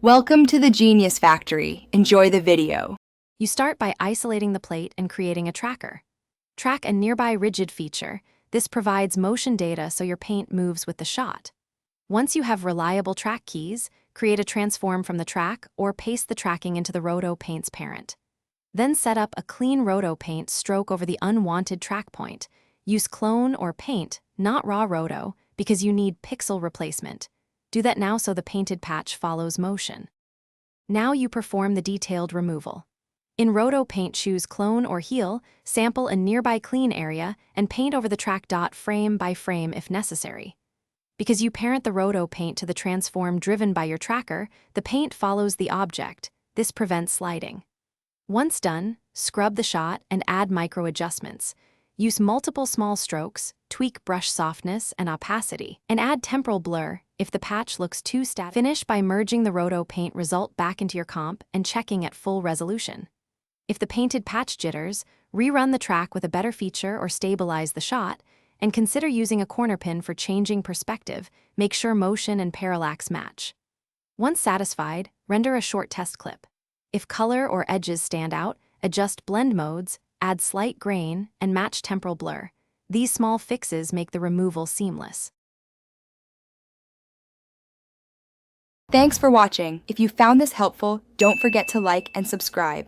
Welcome to the Genius Factory. Enjoy the video. You start by isolating the plate and creating a tracker. Track a nearby rigid feature. This provides motion data so your paint moves with the shot. Once you have reliable track keys, create a transform from the track or paste the tracking into the Roto Paint's parent. Then set up a clean Roto Paint stroke over the unwanted track point. Use clone or paint, not raw Roto, because you need pixel replacement. Do that now so the painted patch follows motion. Now you perform the detailed removal. In Roto Paint, choose Clone or Heal, sample a nearby clean area, and paint over the track dot frame by frame if necessary. Because you parent the Roto Paint to the transform driven by your tracker, the paint follows the object. This prevents sliding. Once done, scrub the shot and add micro adjustments. Use multiple small strokes, tweak brush softness and opacity, and add temporal blur if the patch looks too static. Finish by merging the Roto Paint result back into your comp and checking at full resolution. If the painted patch jitters, rerun the track with a better feature or stabilize the shot, and consider using a corner pin for changing perspective. Make sure motion and parallax match. Once satisfied, render a short test clip. If color or edges stand out, adjust blend modes, add slight grain, and match temporal blur. These small fixes make the removal seamless. Thanks for watching. If you found this helpful, don't forget to like and subscribe.